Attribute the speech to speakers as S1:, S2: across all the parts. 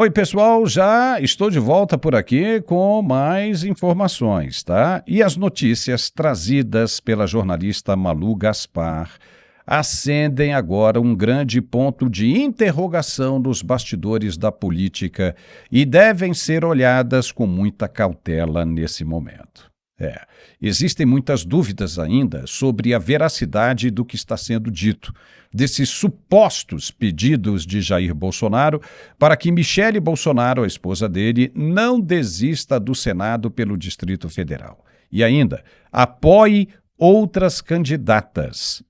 S1: Oi, pessoal, já estou de volta por aqui com mais informações, tá? E as notícias trazidas pela jornalista Malu Gaspar acendem agora um grande ponto de interrogação nos bastidores da política e devem ser olhadas com muita cautela nesse momento. Existem muitas dúvidas ainda sobre a veracidade do que está sendo dito, desses supostos pedidos de Jair Bolsonaro para que Michele Bolsonaro, a esposa dele, não desista do Senado pelo Distrito Federal. E ainda, apoie outras candidatas.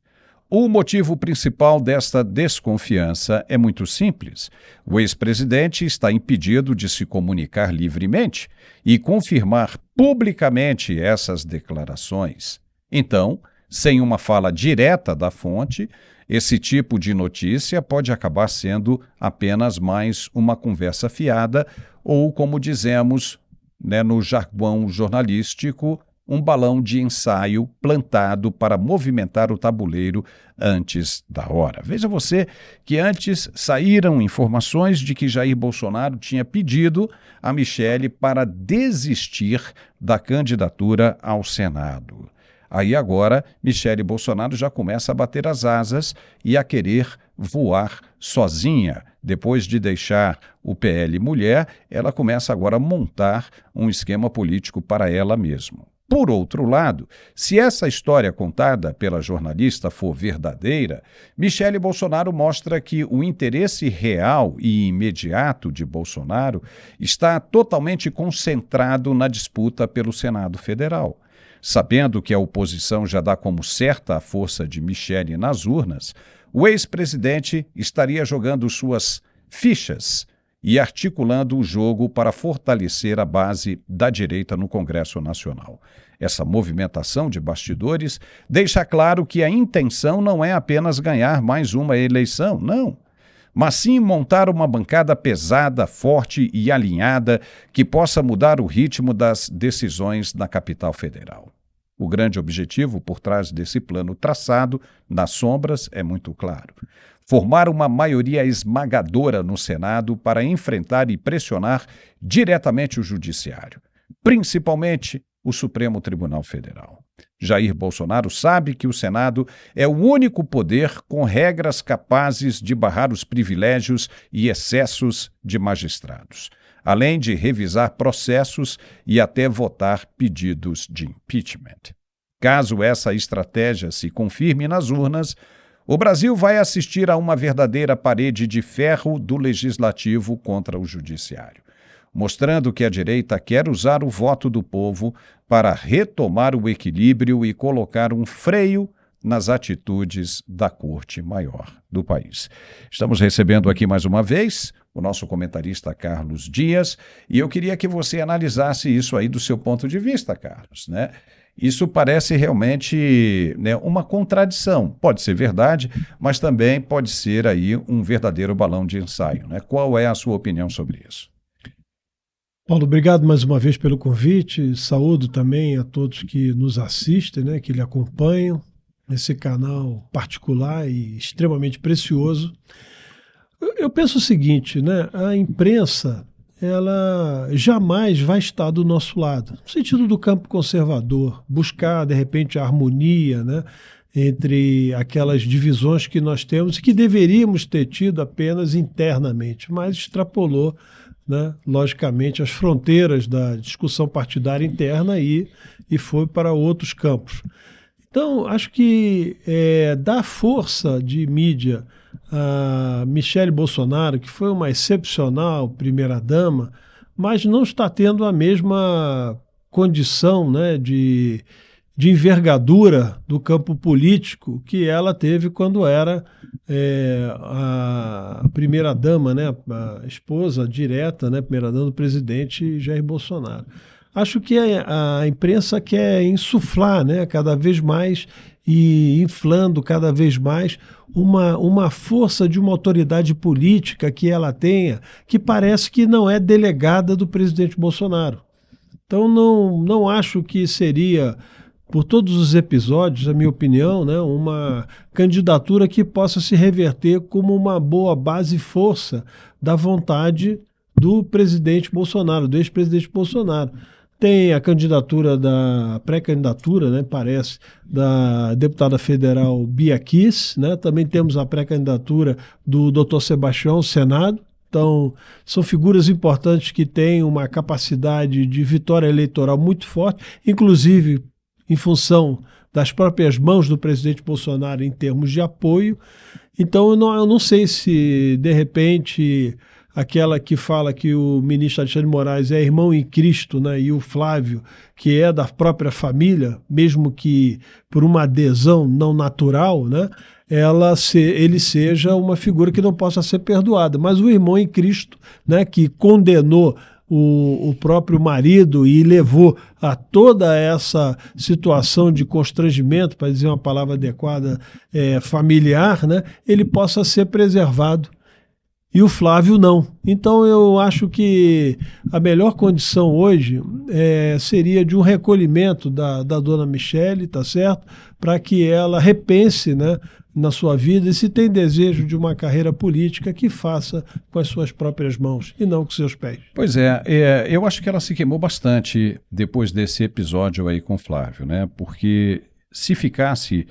S1: O motivo principal desta desconfiança é muito simples. O ex-presidente está impedido de se comunicar livremente e confirmar publicamente essas declarações. Então, sem uma fala direta da fonte, esse tipo de notícia pode acabar sendo apenas mais uma conversa fiada ou, como dizemos, no jargão jornalístico, um balão de ensaio plantado para movimentar o tabuleiro antes da hora. Veja você que antes saíram informações de que Jair Bolsonaro tinha pedido a Michele para desistir da candidatura ao Senado. Aí agora, Michele Bolsonaro já começa a bater as asas e a querer voar sozinha. Depois de deixar o PL Mulher, ela começa agora a montar um esquema político para ela mesma. Por outro lado, se essa história contada pela jornalista for verdadeira, Michele Bolsonaro mostra que o interesse real e imediato de Bolsonaro está totalmente concentrado na disputa pelo Senado Federal. Sabendo que a oposição já dá como certa a força de Michele nas urnas, o ex-presidente estaria jogando suas fichas e articulando o jogo para fortalecer a base da direita no Congresso Nacional. Essa movimentação de bastidores deixa claro que a intenção não é apenas ganhar mais uma eleição, não, mas sim montar uma bancada pesada, forte e alinhada que possa mudar o ritmo das decisões na capital federal. O grande objetivo por trás desse plano traçado, nas sombras, é muito claro: formar uma maioria esmagadora no Senado para enfrentar e pressionar diretamente o Judiciário, principalmente o Supremo Tribunal Federal. Jair Bolsonaro sabe que o Senado é o único poder com regras capazes de barrar os privilégios e excessos de magistrados, além de revisar processos e até votar pedidos de impeachment. Caso essa estratégia se confirme nas urnas, o Brasil vai assistir a uma verdadeira parede de ferro do Legislativo contra o Judiciário, mostrando que a direita quer usar o voto do povo para retomar o equilíbrio e colocar um freio nas atitudes da Corte Maior do país. Estamos recebendo aqui mais uma vez o nosso comentarista Carlos Dias, e eu queria que você analisasse isso aí do seu ponto de vista, Carlos, né? Isso parece realmente, uma contradição. Pode ser verdade, mas também pode ser aí um verdadeiro balão de ensaio, né? Qual é a sua opinião sobre isso?
S2: Paulo, obrigado mais uma vez pelo convite. Saúdo também a todos que nos assistem, que lhe acompanham nesse canal particular e extremamente precioso. Eu penso o seguinte, a imprensa, ela jamais vai estar do nosso lado, no sentido do campo conservador, buscar, de repente, a harmonia, entre aquelas divisões que nós temos e que deveríamos ter tido apenas internamente, mas extrapolou, logicamente, as fronteiras da discussão partidária interna e foi para outros campos. Então, acho que dar força de mídia a Michele Bolsonaro, que foi uma excepcional primeira-dama, mas não está tendo a mesma condição de envergadura do campo político que ela teve quando era a primeira-dama, a esposa direta, primeira-dama do presidente Jair Bolsonaro. Acho que a imprensa quer insuflar, cada vez mais e inflando cada vez mais uma força de uma autoridade política que ela tenha, que parece que não é delegada do presidente Bolsonaro. Então não acho que seria, por todos os episódios, na minha opinião, uma candidatura que possa se reverter como uma boa base e força da vontade do presidente Bolsonaro, do ex-presidente Bolsonaro. Tem a candidatura pré-candidatura, né, parece, da deputada federal Bia Kiss, né? Também temos a pré-candidatura do Dr. Sebastião ao Senado. Então, são figuras importantes que têm uma capacidade de vitória eleitoral muito forte, inclusive em função das próprias mãos do presidente Bolsonaro em termos de apoio. Então, eu não sei se, de repente, aquela que fala que o ministro Alexandre de Moraes é irmão em Cristo, né, e o Flávio, que é da própria família, mesmo que por uma adesão não natural, né, ele seja uma figura que não possa ser perdoada. Mas o irmão em Cristo, né, que condenou o próprio marido e levou a toda essa situação de constrangimento, para dizer uma palavra adequada, familiar, né, ele possa ser preservado. E o Flávio não. Então eu acho que a melhor condição hoje seria de um recolhimento da dona Michele, tá certo? Para que ela repense, né, na sua vida, e se tem desejo de uma carreira política, que faça com as suas próprias mãos e não com seus pés.
S1: Pois é, eu acho que ela se queimou bastante depois desse episódio aí com o Flávio, né? Porque se ficasse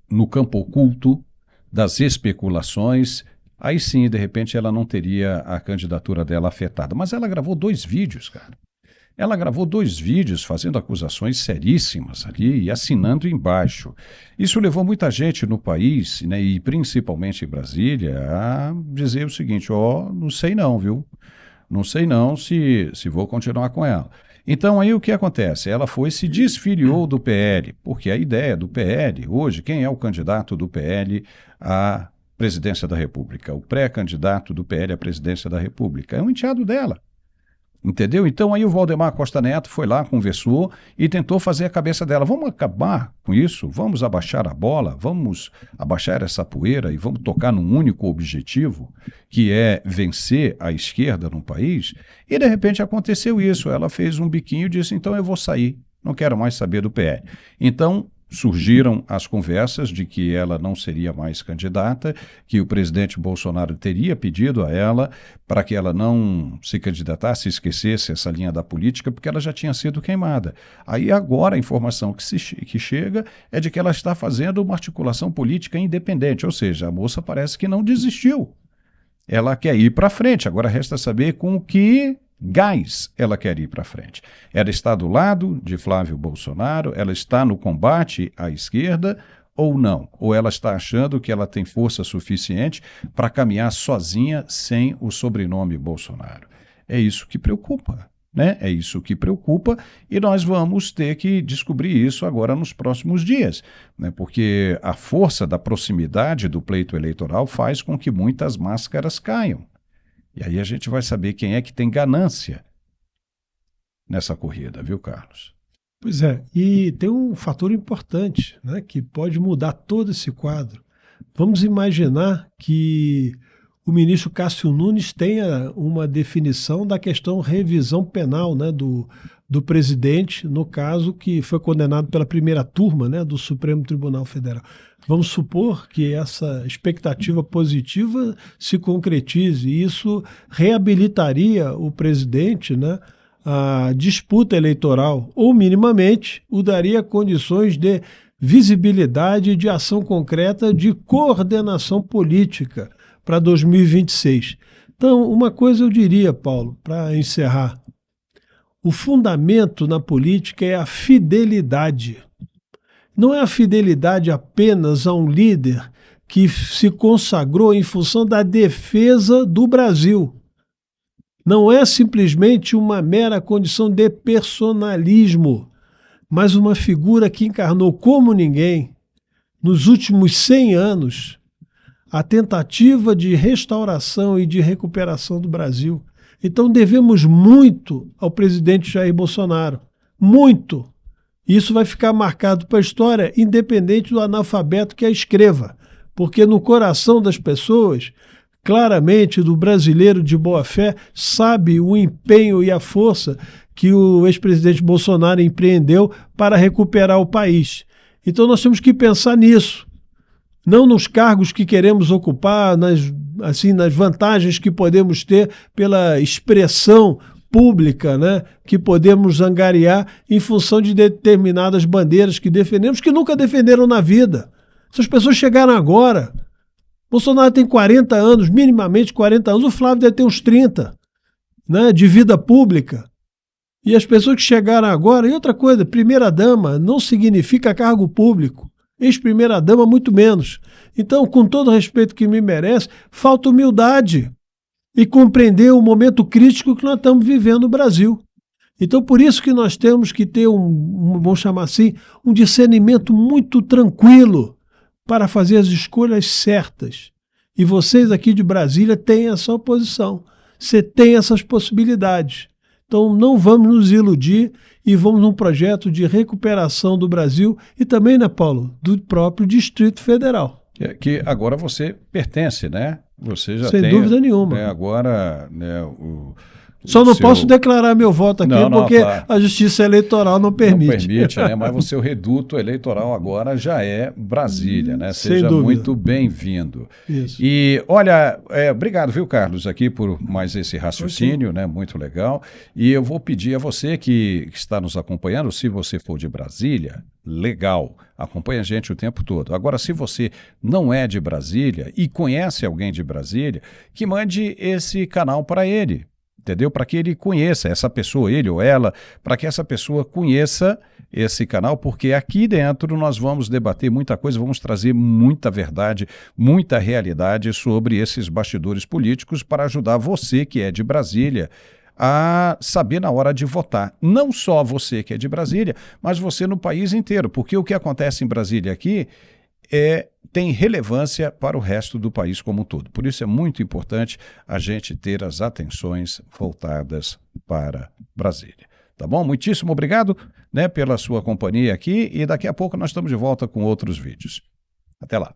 S1: no campo oculto das especulações, aí sim, de repente, ela não teria a candidatura dela afetada. Mas ela gravou 2 vídeos, cara. Ela gravou 2 vídeos fazendo acusações seríssimas ali e assinando embaixo. Isso levou muita gente no país, né, e principalmente em Brasília, a dizer o seguinte: não sei não, viu? Não sei não se vou continuar com ela. Então aí o que acontece? Ela se desfiliou do PL, porque a ideia do PL, hoje, quem é o candidato do PL à presidência da República? O pré-candidato do PL à presidência da República é um enteado dela. Entendeu? Então aí o Valdemar Costa Neto foi lá, conversou e tentou fazer a cabeça dela. Vamos acabar com isso? Vamos abaixar a bola? Vamos abaixar essa poeira e vamos tocar num único objetivo, que é vencer a esquerda no país? E de repente aconteceu isso. Ela fez um biquinho e disse: então eu vou sair, não quero mais saber do PL. Então surgiram as conversas de que ela não seria mais candidata, que o presidente Bolsonaro teria pedido a ela para que ela não se candidatasse, esquecesse essa linha da política, porque ela já tinha sido queimada. Aí agora a informação que chega é de que ela está fazendo uma articulação política independente, ou seja, a moça parece que não desistiu. Ela quer ir para frente, agora resta saber com que gás ela quer ir para frente. Ela está do lado de Flávio Bolsonaro, ela está no combate à esquerda ou não? Ou ela está achando que ela tem força suficiente para caminhar sozinha sem o sobrenome Bolsonaro? É isso que preocupa, né? É isso que preocupa, e nós vamos ter que descobrir isso agora nos próximos dias, né? Porque a força da proximidade do pleito eleitoral faz com que muitas máscaras caiam. E aí a gente vai saber quem é que tem ganância nessa corrida, viu, Carlos?
S2: Pois é, e tem um fator importante, né, que pode mudar todo esse quadro. Vamos imaginar que o ministro Cássio Nunes tenha uma definição da questão revisão penal, né, do presidente, no caso que foi condenado pela primeira turma, né, do Supremo Tribunal Federal. Vamos supor que essa expectativa positiva se concretize, e isso reabilitaria o presidente, né, a disputa eleitoral, ou minimamente o daria condições de visibilidade e de ação concreta de coordenação política para 2026. Então, uma coisa eu diria, Paulo, para encerrar: o fundamento na política é a fidelidade. Não é a fidelidade apenas a um líder que se consagrou em função da defesa do Brasil. Não é simplesmente uma mera condição de personalismo, mas uma figura que encarnou como ninguém, nos últimos 100 anos, a tentativa de restauração e de recuperação do Brasil. Então devemos muito ao presidente Jair Bolsonaro. Muito. Isso vai ficar marcado para a história, independente do analfabeto que a escreva, porque no coração das pessoas, claramente do brasileiro de boa fé, sabe o empenho e a força que o ex-presidente Bolsonaro empreendeu para recuperar o país. Então nós temos que pensar nisso. não nos cargos que queremos ocupar, nas vantagens que podemos ter pela expressão pública, né, que podemos angariar em função de determinadas bandeiras que defendemos, que nunca defenderam na vida. Essas pessoas chegaram agora. Bolsonaro tem 40 anos, minimamente 40 anos, o Flávio deve ter uns 30, né, de vida pública. E as pessoas que chegaram agora, e outra coisa, primeira-dama não significa cargo público, ex-primeira-dama muito menos. Então, com todo o respeito que me merece, falta humildade e compreender o momento crítico que nós estamos vivendo no Brasil. Então, por isso que nós temos que ter vamos chamar assim, um discernimento muito tranquilo para fazer as escolhas certas. E vocês aqui de Brasília têm essa oposição. Você tem essas possibilidades. Então, não vamos nos iludir e vamos num projeto de recuperação do Brasil e também, né, Paulo, do próprio Distrito Federal.
S1: Que agora você pertence, né? Você já
S2: sem
S1: tem,
S2: dúvida nenhuma.
S1: Né, agora, né,
S2: só não posso declarar meu voto aqui porque
S1: claro,
S2: a Justiça Eleitoral não permite.
S1: Não permite, né? Mas o seu reduto eleitoral agora já é Brasília, né?
S2: Sem
S1: Seja
S2: dúvida.
S1: muito bem-vindo.
S2: Isso.
S1: E, olha, obrigado, viu, Carlos, aqui por mais esse raciocínio, né? Muito legal. E eu vou pedir a você que está nos acompanhando, se você for de Brasília, legal, acompanha a gente o tempo todo. Agora, se você não é de Brasília e conhece alguém de Brasília, que mande esse canal para ele. Entendeu? Para que ele conheça essa pessoa, ele ou ela, para que essa pessoa conheça esse canal, porque aqui dentro nós vamos debater muita coisa, vamos trazer muita verdade, muita realidade sobre esses bastidores políticos para ajudar você que é de Brasília a saber na hora de votar. Não só você que é de Brasília, mas você no país inteiro, porque o que acontece em Brasília aqui tem relevância para o resto do país como um todo. Por isso é muito importante a gente ter as atenções voltadas para Brasília. Tá bom? Muitíssimo obrigado, né, pela sua companhia aqui e daqui a pouco nós estamos de volta com outros vídeos. Até lá.